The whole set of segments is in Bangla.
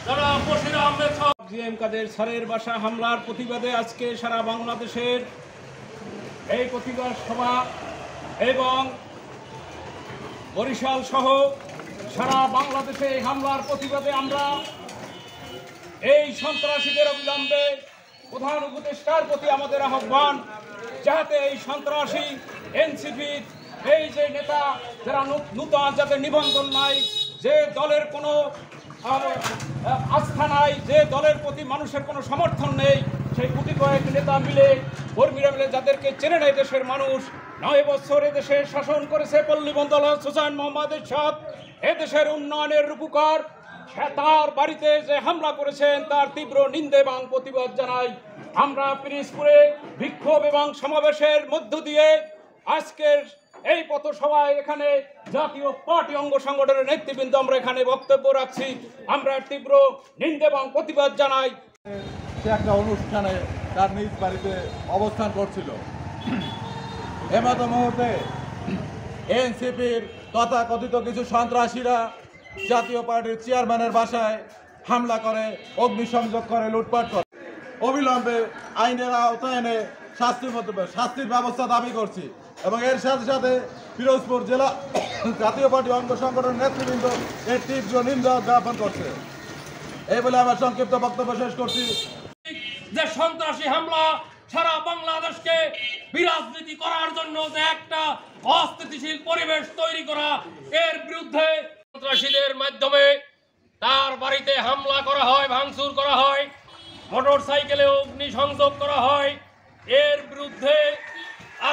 জনাব বশির আহমেদ জিএম কাদের স্যারের বাসা হামলার প্রতিবাদে আজকে সারা বাংলাদেশের এই প্রতিবাদ সভা এবং বরিশাল সহ সারা বাংলাদেশে এই হামলার প্রতিবাদে আমরা এই সন্ত্রাসীদের অবিলম্বে প্রধান উপদেষ্টার প্রতি আমাদের আহ্বান, যাতে এই সন্ত্রাসী এনসিপি এই যে নেতা যারা নূতন যাদের নিবন্ধন নাই, যে দলের কোনো আস্থা নাই, যে দলের প্রতি মানুষের কোনো সমর্থন নেই, সেই কোটি কয়েক নেতা মিলে কর্মীরা মিলে যাদেরকে চেনে নেয় দেশের মানুষ, 9 বছর এদেশে শাসন করেছে পল্লীবন্দর হোসেন মোহাম্মদ এরশাদ, এদেশের উন্নয়নের রূপকার, তার বাড়িতে যে হামলা করেছেন তার তীব্র নিন্দা এবং প্রতিবাদ জানাই। আমরা পিরিজপুরে বিক্ষোভ এবং সমাবেশের মধ্য দিয়ে আজকের এই পথসভায় এখানে জাতীয় পার্টি অঙ্গ সংগঠনের নেতৃবৃন্দ আমরা এখানে বক্তব্য রাখছি। আমরা তীব্র নিন্দা এবং প্রতিবাদ জানাই। সে একটা অনুষ্ঠানে তার নিজ বাড়িতে অবস্থান করছিল। এমতো মুহূর্তে এনসিপির তথাকথিত কিছু সন্ত্রাসীরা জাতীয় পার্টির চেয়ারম্যানের বাসায় হামলা করে, অগ্নিসংযোগ করে, লুটপাট করে। অবিলম্বে আইনের আওতায় এনে শাস্তির ব্যবস্থা দাবি করছি এবং এর সাথে সাথে পিরোজপুর জেলা জাতীয় পার্টি অঙ্গ সংগঠনের নেতৃবৃন্দ এর তীব্র নিন্দা জ্ঞাপন করছে। এই বলে আমার সংক্ষিপ্ত বক্তব্য শেষ করছি। যে সন্ত্রাসী হামলা সারা বাংলাদেশকে বিরাজনীতি করার জন্য যে একটা অস্থিতিশীল পরিবেশ তৈরি করা, এর বিরুদ্ধে সন্ত্রাসীদের মাধ্যমে তার বাড়িতে হামলা করা হয়, ভাঙচুর করা হয়, মোটর সাইকেলে অগ্নিসংযোগ করা হয়, এর বিরুদ্ধে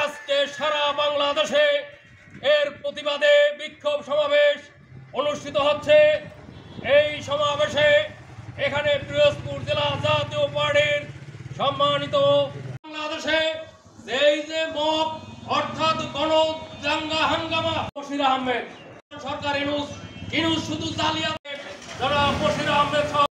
আজকে সারা বাংলাদেশে এর প্রতিবাদে বিক্ষোভ সমাবেশ অনুষ্ঠিত হচ্ছে। এই সমাবেশে এখানে পিরোজপুর জেলা জাতীয় পার্টির সম্মানিত বাংলাদেশে এই যে মব অর্থাৎ গণদাঙ্গা হাঙ্গামা, বশির আহমেদ সরকার ইনুস শুধু জালিয়াত, জনাব বশির আহমেদ